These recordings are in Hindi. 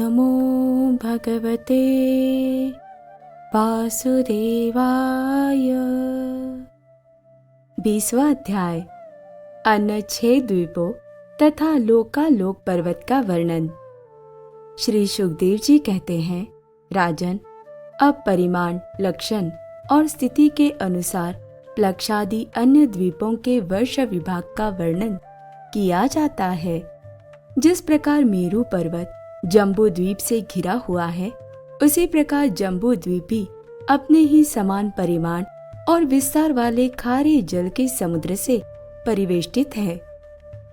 नमो भगवते वासुदेवाय। 20वां अध्याय। अन्य 6 द्वीपों तथा लोकालोक पर्वत का वर्णन। श्री सुखदेव जी कहते हैं, राजन, अब परिमाण, लक्षण और स्थिति के अनुसार प्लक्षादि अन्य द्वीपों के वर्ष विभाग का वर्णन किया जाता है। जिस प्रकार मेरु पर्वत जम्बू द्वीप से घिरा हुआ है, उसी प्रकार जम्बू द्वीप भी अपने ही समान परिमाण और विस्तार वाले खारे जल के समुद्र से परिवेष्टित है।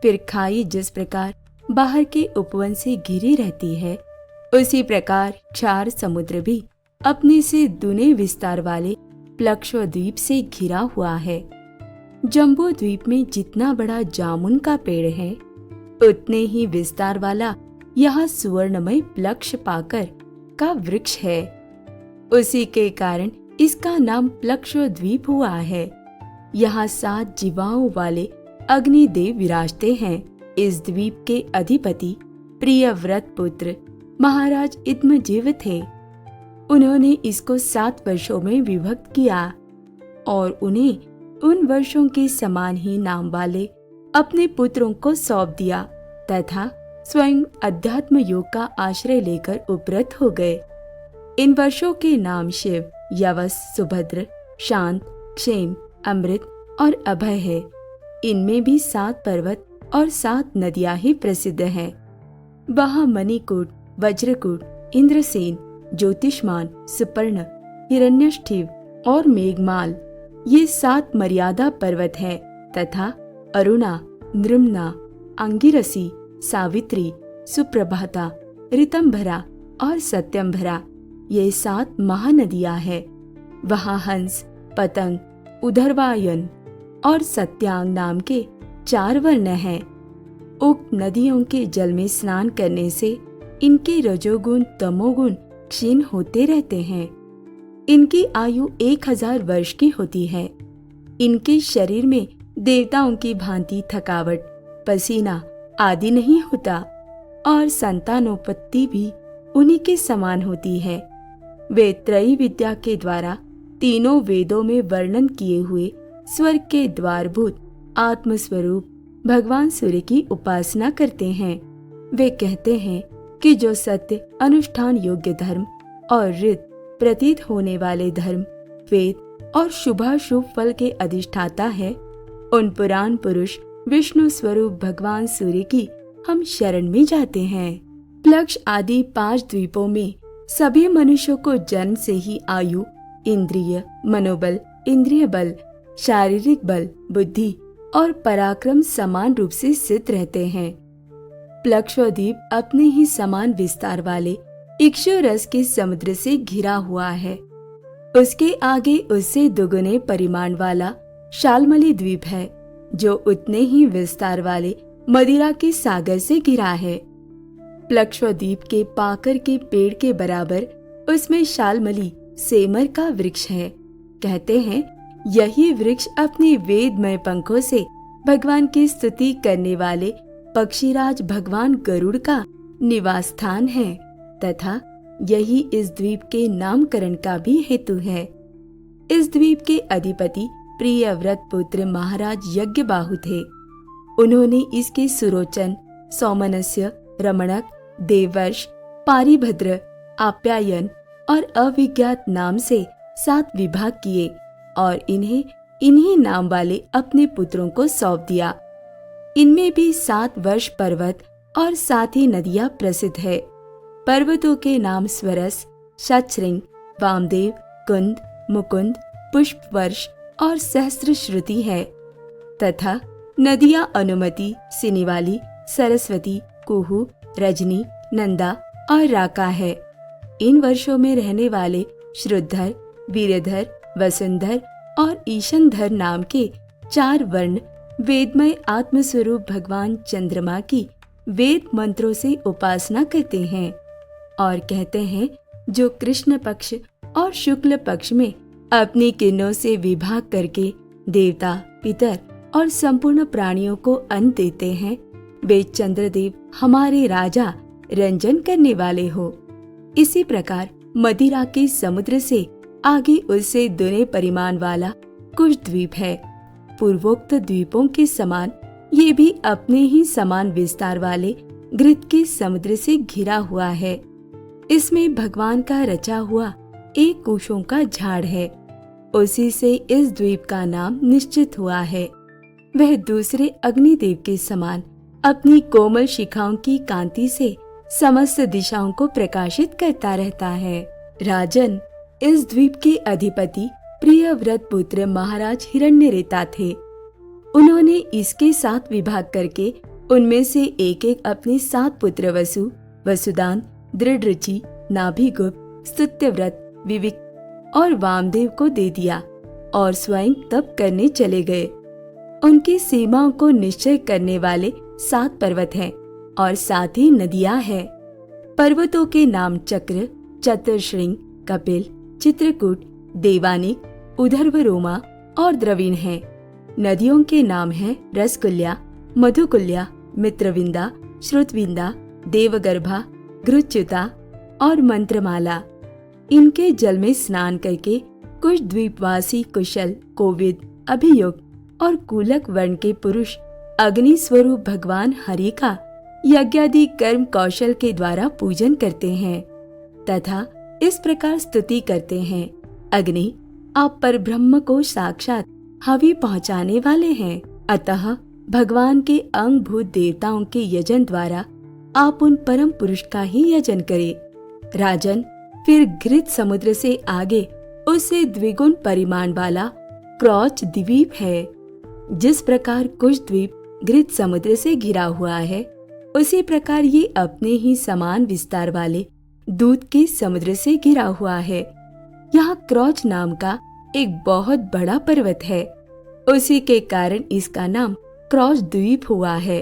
फिर खाई जिस प्रकार बाहर के उपवन से घिरी रहती है, उसी प्रकार क्षार समुद्र भी अपने से दुने विस्तार वाले प्लक्ष्व द्वीप से घिरा हुआ है। जम्बू द्वीप में जितना बड़ा जामुन का पेड़ है, उतने ही विस्तार वाला यहाँ सुवर्णमय प्लक्ष पाकर का वृक्ष है। उसी के कारण इसका नाम प्लक्ष द्वीप हुआ है। यहाँ 7 जीवाओं वाले अग्निदेव विराजते हैं। इस द्वीप के अधिपति प्रियव्रत पुत्र महाराज इत्मजीव थे। उन्होंने इसको 7 वर्षों में विभक्त किया और उन्हें उन वर्षों के समान ही नाम वाले अपने पुत्रों को सौंप दिया तथा स्वयं अध्यात्म योग का आश्रय लेकर उपरत हो गए। इन वर्षों के नाम शिव, यवस, सुभद्र, शांत, क्षेम, अमृत और अभय है। इनमें भी 7 पर्वत और 7 नदियां ही प्रसिद्ध हैं। वहाँ मणिकूट, वज्रकूट, इंद्रसेन, ज्योतिष्मान, सुपर्ण, हिरण्यष्ठिव और मेघमाल ये 7 मर्यादा पर्वत हैं तथा अरुणा, नृम्ना, अंगिरसी, सावित्री, सुप्रभाता, ऋतंभरा और सत्यंभरा ये 7 महानदियां हैं। वहाँ हंस, पतंग, उधर्वायन और सत्यांग नाम के 4 वर्ण हैं। उक्त नदियों के जल में स्नान करने से इनके रजोगुण तमोगुण क्षीण होते रहते हैं। इनकी आयु 1000 वर्ष की होती है। इनके शरीर में देवताओं की भांति थकावट, पसीना आदि नहीं होता और संतानोत्पत्ति भी उन्हीं के समान होती है। वे त्रयी विद्या के द्वारा तीनों वेदों में वर्णन किए हुए स्वर्ग के द्वारभूत आत्मस्वरूप भगवान सूर्य की उपासना करते हैं। वे कहते हैं कि जो सत्य, अनुष्ठान योग्य धर्म और ऋत प्रतीत होने वाले धर्म, वेद और शुभाशुभ फल के अधिष्ठाता है, उन पुराण पुरुष विष्णु स्वरूप भगवान सूर्य की हम शरण में जाते हैं। प्लक्ष आदि 5 द्वीपों में सभी मनुष्यों को जन्म से ही आयु, इंद्रिय, मनोबल, इंद्रिय बल, शारीरिक बल, बुद्धि और पराक्रम समान रूप से सिद्ध रहते हैं। प्लक्ष द्वीप अपने ही समान विस्तार वाले इक्षु रस के समुद्र से घिरा हुआ है। उसके आगे उससे दुगुने परिमाण वाला शाल्मली द्वीप है, जो उतने ही विस्तार वाले मदिरा के सागर से घिरा है। प्लक्ष द्वीप के पाकर के पेड़ के बराबर उसमें शाल्मली सेमर का वृक्ष है। कहते हैं यही वृक्ष अपने वेदमय पंखों से भगवान की स्तुति करने वाले पक्षीराज भगवान गरुड़ का निवास स्थान है तथा यही इस द्वीप के नामकरण का भी हेतु है। इस द्वीप के अधिपति प्रियव्रत पुत्र महाराज यज्ञबाहु थे। उन्होंने इसके सुरोचन, सौमनस्य, रमणक, देवर्ष, पारिभद्र, आप्यायन और अविज्ञात नाम से 7 विभाग किए और इन्हें इन्हीं नाम वाले अपने पुत्रों को सौंप दिया। इनमें भी 7 वर्ष पर्वत और 7 ही नदियां प्रसिद्ध है। पर्वतों के नाम स्वरस, शतशृंग, वामदेव, कुंद, मुकुंद, पुष्पवर्ष और सहस्त्र श्रुति है तथा नदियां अनुमति, सिनीवाली, सरस्वती, कुहू, रजनी, नंदा और राका है। इन वर्षों में रहने वाले श्रुद्धर, वीरधर, वसुंधर और ईशनधर नाम के 4 वर्ण वेदमय आत्मस्वरूप भगवान चंद्रमा की वेद मंत्रों से उपासना करते हैं और कहते हैं जो कृष्ण पक्ष और शुक्ल पक्ष में अपनी किरणों से विभाग करके देवता, पितर और संपूर्ण प्राणियों को अन्न देते हैं, वे चंद्रदेव हमारे राजा रंजन करने वाले हो। इसी प्रकार मदिरा के समुद्र से आगे उससे दुने परिमाण वाला कुश द्वीप है। पूर्वोक्त द्वीपों के समान ये भी अपने ही समान विस्तार वाले घृत के समुद्र से घिरा हुआ है। इसमें भगवान का रचा हुआ एक कुशों का झाड़ है। उसी से इस द्वीप का नाम निश्चित हुआ है। वह दूसरे अग्निदेव के समान अपनी कोमल शिखाओं की कांति से समस्त दिशाओं को प्रकाशित करता रहता है। राजन, इस द्वीप के अधिपति प्रियव्रत पुत्र महाराज हिरण्यरेता थे। उन्होंने इसके 7 विभाग करके उनमें से एक एक अपने 7 पुत्र वसु, वसुदान, दृढ़रुचि, नाभिगुप्त, स्तुत्यव्रत, विविक और वामदेव को दे दिया और स्वयं तप करने चले गए। उनकी सीमाओं को निश्चय करने वाले 7 पर्वत हैं और 7 ही नदियां हैं। पर्वतों के नाम चक्र, चतुर्श्रृंग, कपिल, चित्रकूट, देवानिक, उधर्वरोमा और द्रविण हैं। नदियों के नाम हैं रसकुल्या, मधुकुल्या, मित्रविंदा, श्रुतविंदा, देवगर्भा, घृतच्युता और मंत्रमाला। इनके जल में स्नान करके कुश द्वीपवासी कुशल, कोविद, अभियुक्त और कूलक वर्ण के पुरुष अग्नि स्वरूप भगवान हरि का यज्ञादि कर्म कौशल के द्वारा पूजन करते हैं तथा इस प्रकार स्तुति करते हैं, अग्नि, आप परब्रह्म को साक्षात हवि पहुँचाने वाले हैं। अतः भगवान के अंगभूत देवताओं के यजन द्वारा आप उन परम पुरुष का ही यजन करें। राजन, फिर घृत समुद्र से आगे उससे द्विगुण परिमाण वाला क्रौच द्वीप है। जिस प्रकार कुश द्वीप घृत समुद्र से घिरा हुआ है, उसी प्रकार ये अपने ही समान विस्तार वाले दूध के समुद्र से घिरा हुआ है। यहाँ क्रौच नाम का एक बहुत बड़ा पर्वत है। उसी के कारण इसका नाम क्रौच द्वीप हुआ है।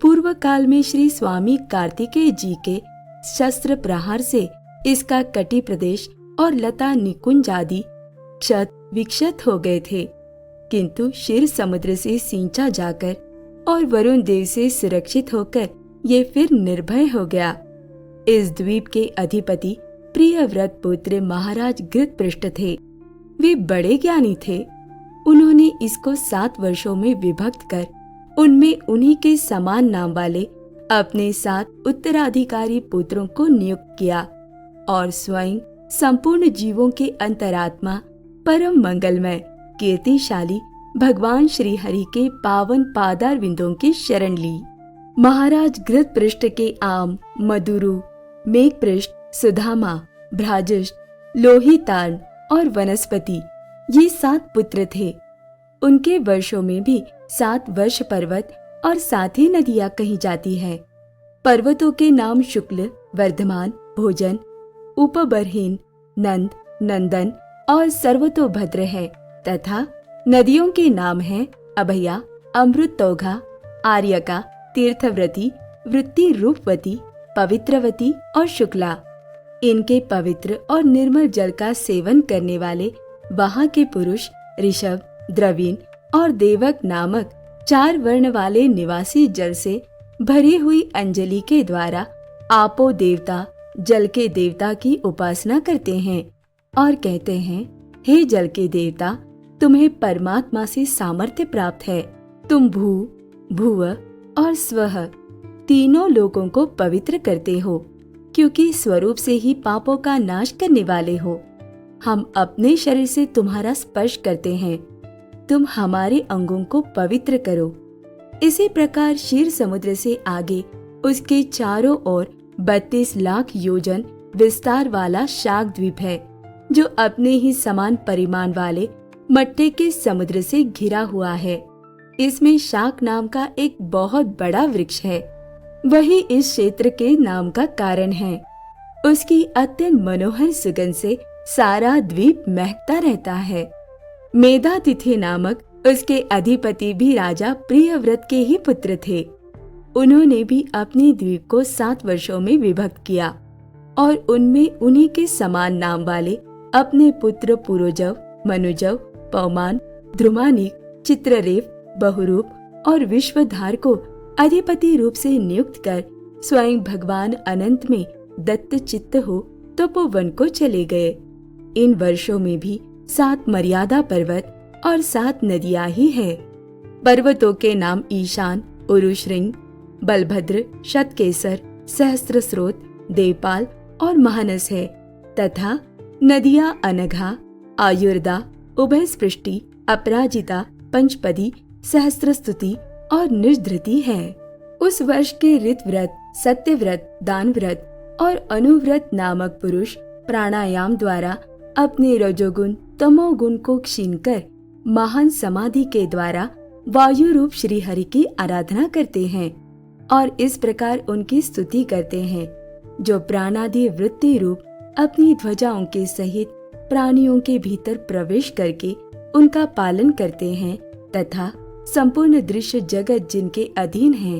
पूर्व काल में श्री स्वामी कार्तिकेय जी के शस्त्र प्रहार से इसका कटी प्रदेश और लता निकुंज आदि क्षत विक्षत हो गए थे, किंतु क्षीर समुद्र से सींचा जाकर और वरुण देव से सुरक्षित होकर ये फिर निर्भय हो गया। इस द्वीप के अधिपति प्रियव्रत पुत्र महाराज घृतपृष्ठ थे। वे बड़े ज्ञानी थे। उन्होंने इसको 7 वर्षों में विभक्त कर उनमें उन्हीं के समान नाम वाले अपने 7 उत्तराधिकारी पुत्रों को नियुक्त किया और स्वयं संपूर्ण जीवों के अंतरात्मा परम मंगलमय कीर्तिशाली भगवान श्री हरि के पावन पादार विंदों की शरण ली। महाराज घृतपृष्ठ के आम, मधुरु, मेघपृष्ठ, सुधामा, भ्राजिष्ठ, लोहितार्ण और वनस्पति ये 7 पुत्र थे। उनके वर्षों में भी 7 वर्ष पर्वत और 7 ही नदियां कही जाती है। पर्वतों के नाम शुक्ल, वर्धमान, भोजन, उपबरहीन, नंद, नंदन और सर्वतोभद्र है तथा नदियों के नाम हैं अभया, अमृतौघा, आर्यका, तीर्थव्रती, वृत्ति रूपवती, पवित्रवती और शुक्ला। इनके पवित्र और निर्मल जल का सेवन करने वाले वहाँ के पुरुष ऋषभ, द्रविण और देवक नामक 4 वर्ण वाले निवासी जल से भरी हुई अंजलि के द्वारा आपो देवता, जल के देवता की उपासना करते हैं और कहते हैं, हे जल के देवता, तुम्हें परमात्मा से सामर्थ्य प्राप्त है। तुम भू, भुव और स्वः तीनों लोगों को पवित्र करते हो, क्योंकि स्वरूप से ही पापों का नाश करने वाले हो। हम अपने शरीर से तुम्हारा स्पर्श करते हैं, तुम हमारे अंगों को पवित्र करो। इसी प्रकार क्षीर समुद्र से आगे उसके चारों ओर 32 लाख योजन विस्तार वाला शाक द्वीप है, जो अपने ही समान परिमाण वाले मट्टे के समुद्र से घिरा हुआ है। इसमें शाक नाम का एक बहुत बड़ा वृक्ष है, वही इस क्षेत्र के नाम का कारण है। उसकी अत्यंत मनोहर सुगंध से सारा द्वीप महकता रहता है। मेधातिथि नामक उसके अधिपति भी राजा प्रियव्रत के ही पुत्र थे। उन्होंने भी अपने द्वीप को 7 वर्षों में विभक्त किया और उनमें उन्हीं के समान नाम वाले अपने पुत्र पुरोजव, मनुजव, पौमान, ध्रुमानिक, चित्ररेव, बहुरूप और विश्वधार को अधिपति रूप से नियुक्त कर स्वयं भगवान अनंत में दत्त चित्त हो तपोवन को चले गए। इन वर्षों में भी 7 मर्यादा पर्वत और 7 नदियां ही है। पर्वतों के नाम ईशान, उरुश्रृंग, बलभद्र, शतकेसर, सहस्त्रस्रोत, देवपाल और महानस है तथा नदियां अनघा, आयुर्दा, उभयस्पृष्टि, अपराजिता, पंचपदी, सहस्त्रस्तुति और निर्धृति है। उस वर्ष के ऋतव्रत, सत्यव्रत, दानव्रत और अनुव्रत नामक पुरुष प्राणायाम द्वारा अपने रजोगुण तमोगुण को क्षीण कर महान समाधि के द्वारा वायु रूप श्री हरि की आराधना करते हैं और इस प्रकार उनकी स्तुति करते हैं, जो प्राणादि वृत्ति रूप अपनी ध्वजाओं के सहित प्राणियों के भीतर प्रवेश करके उनका पालन करते हैं तथा संपूर्ण दृश्य जगत जिनके अधीन है,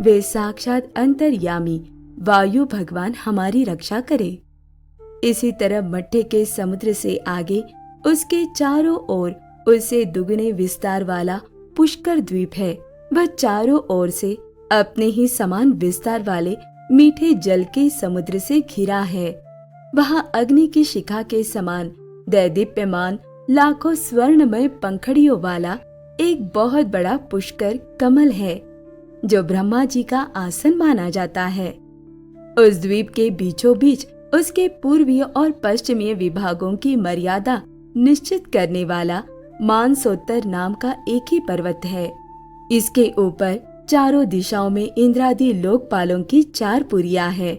वे साक्षात अंतर्यामी वायु भगवान हमारी रक्षा करे। इसी तरह मट्ठे के समुद्र से आगे उसके चारों ओर उससे दुगने विस्तार वाला पुष्कर द्वीप है। वह चारों ओर से अपने ही समान विस्तार वाले मीठे जल के समुद्र से घिरा है। वहाँ अग्नि की शिखा के समान दैदीप्यमान लाखों स्वर्णमय पंखड़ियों वाला एक बहुत बड़ा पुष्कर कमल है, जो ब्रह्मा जी का आसन माना जाता है। उस द्वीप के बीचों बीच उसके पूर्वीय और पश्चिमीय विभागों की मर्यादा निश्चित करने वाला मानसोत्तर नाम का एक ही पर्वत है। इसके ऊपर चारों दिशाओं में इंद्रादि लोकपालों की 4 पुरियां है।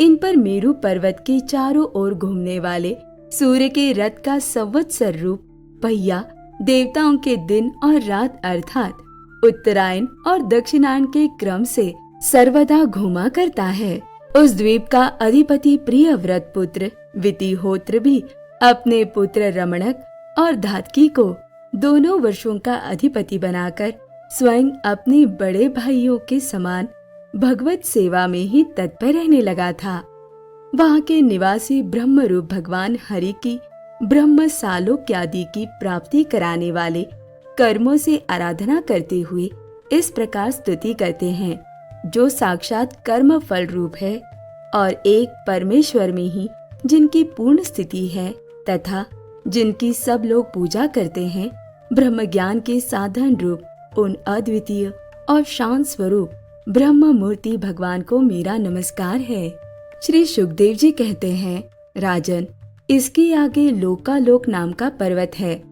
इन पर मेरु पर्वत के चारों ओर घूमने वाले सूर्य के रथ का संवत्सर रूप पहिया देवताओं के दिन और रात अर्थात उत्तरायण और दक्षिणायन के क्रम से सर्वदा घूमा करता है। उस द्वीप का अधिपति प्रियव्रत पुत्र वितिहोत्र भी अपने पुत्र रमणक और धातकी को दोनों वर्षों का अधिपति बनाकर स्वयं अपने बड़े भाइयों के समान भगवत सेवा में ही तत्पर रहने लगा था। वहाँ के निवासी ब्रह्म रूप भगवान हरि की ब्रह्म सालोक्यादि की प्राप्ति कराने वाले कर्मों से आराधना करते हुए इस प्रकार स्तुति करते हैं, जो साक्षात कर्म फल रूप है और एक परमेश्वर में ही जिनकी पूर्ण स्थिति है तथा जिनकी सब लोग पूजा करते हैं। ब्रह्म ज्ञान के साधन रूप उन अद्वितीय और शांत स्वरूप ब्रह्म मूर्ति भगवान को मेरा नमस्कार है। श्री सुखदेव जी कहते हैं, राजन, इसके आगे लोकालोक नाम का पर्वत है।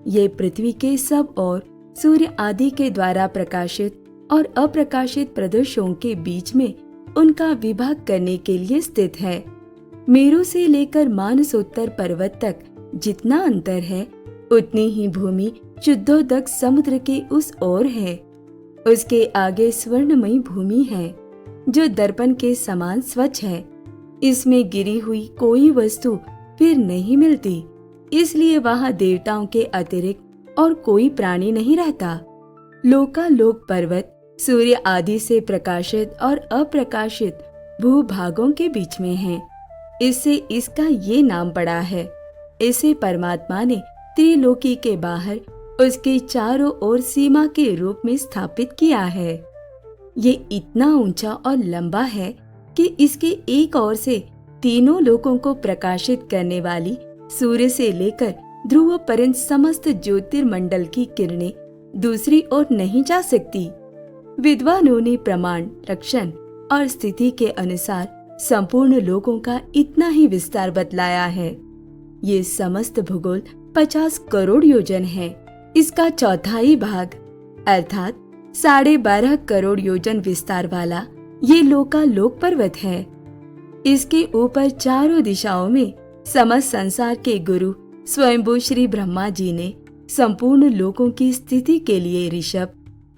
ये पृथ्वी के सब और सूर्य आदि के द्वारा प्रकाशित और अप्रकाशित प्रदेशों के बीच में उनका विभाग करने के लिए स्थित है। मेरु से लेकर मानसोत्तर पर्वत तक जितना अंतर है, उतनी ही भूमि शुद्धोदक समुद्र के उस ओर है। उसके आगे स्वर्णमयी भूमि है, जो दर्पण के समान स्वच्छ है। इसमें गिरी हुई कोई वस्तु फिर नहीं मिलती, इसलिए वहाँ देवताओं के अतिरिक्त और कोई प्राणी नहीं रहता। लोकालोक पर्वत सूर्य आदि से प्रकाशित और अप्रकाशित भूभागों के बीच में है, इससे इसका ये नाम पड़ा है। इसे परमात्मा ने त्रिलोकी के बाहर उसके चारों ओर सीमा के रूप में स्थापित किया है। ये इतना ऊंचा और लंबा है कि इसके एक ओर से तीनों लोकों को प्रकाशित करने वाली सूर्य से लेकर ध्रुव पर्यंत समस्त ज्योतिर्मंडल की किरणें दूसरी ओर नहीं जा सकती। विद्वानों ने प्रमाण, लक्षण और स्थिति के अनुसार संपूर्ण लोकों का इतना ही विस्तार बतलाया है। ये समस्त भूगोल 50 करोड़ योजन है। इसका चौथाई भाग अर्थात 12.5 करोड़ योजन विस्तार वाला ये लोकालोक पर्वत है। इसके ऊपर चारों दिशाओं में समस्त संसार के गुरु स्वयंभू श्री ब्रह्मा जी ने संपूर्ण लोकों की स्थिति के लिए ऋषभ,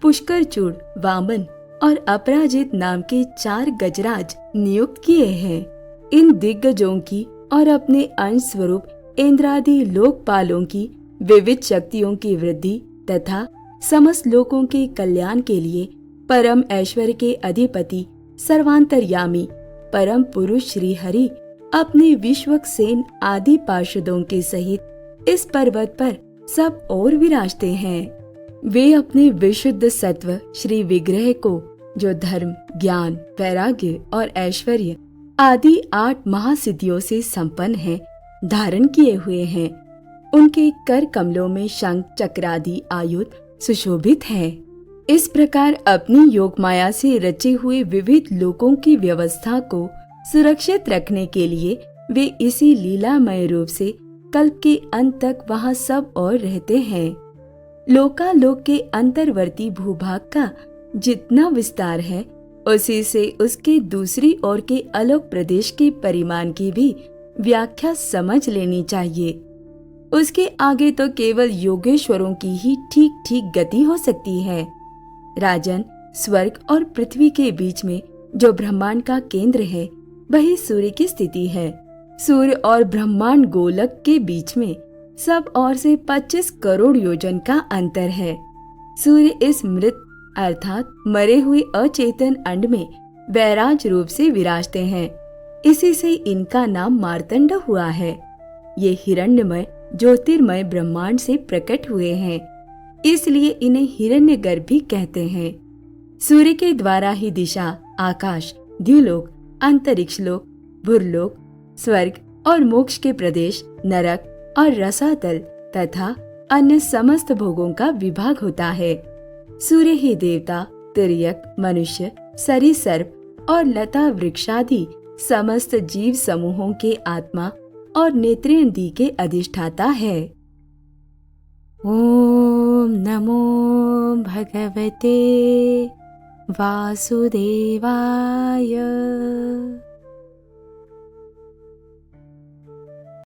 पुष्करचूड़, वामन और अपराजित नाम के 4 गजराज नियुक्त किए हैं। इन दिग्गजों की और अपने अंश स्वरूप इंद्रादि लोकपालों की विविध शक्तियों की वृद्धि तथा समस्त लोकों के कल्याण के लिए परम ऐश्वर्य के अधिपति सर्वांतर्यामी परम पुरुष श्री हरि अपने विश्वक्सेन आदि पार्षदों के सहित इस पर्वत पर सब ओर विराजते हैं। वे अपने विशुद्ध सत्व श्री विग्रह को जो धर्म, ज्ञान, वैराग्य और ऐश्वर्य आदि 8 महासिद्धियों से संपन्न है, धारण किए हुए हैं। उनके कर कमलों में शंख, चक्रादि आयुध सुशोभित है। इस प्रकार अपनी योग माया से रचे हुए विविध लोकों की व्यवस्था को सुरक्षित रखने के लिए वे इसी लीलामय रूप से कल्प के अंत तक वहाँ सब और रहते हैं। लोकालोक के अंतर्वर्ती भूभाग का जितना विस्तार है, उसी से उसके दूसरी ओर के अलौक प्रदेश के परिमाण की भी व्याख्या समझ लेनी चाहिए। उसके आगे तो केवल योगेश्वरों की ही ठीक ठीक गति हो सकती है। राजन, स्वर्ग और पृथ्वी के बीच में जो ब्रह्मांड का केंद्र है, वही सूर्य की स्थिति है। सूर्य और ब्रह्मांड गोलक के बीच में सब ओर से 25 करोड़ योजन का अंतर है। सूर्य इस मृत अर्थात मरे हुए अचेतन अंड में वैराज रूप से विराजते हैं। इसी से इनका नाम मार्तंड हुआ है। ये हिरण्यमय ज्योतिर्मय ब्रह्मांड से प्रकट हुए हैं, इसलिए इन्हें हिरण्यगर्भ भी कहते हैं। सूर्य के द्वारा ही दिशा, आकाश, द्युलोक, अंतरिक्ष लोक, भूरलोक, स्वर्ग और मोक्ष के प्रदेश, नरक और रसातल तथा अन्य समस्त भोगों का विभाग होता है। सूर्य ही देवता, तिर्यक, मनुष्य, सरीसर्प और लता वृक्षादि समस्त जीव समूहों के आत्मा और नेत्रेंद्रिय के अधिष्ठाता है। ओम नमो भगवते वासुदेवाय।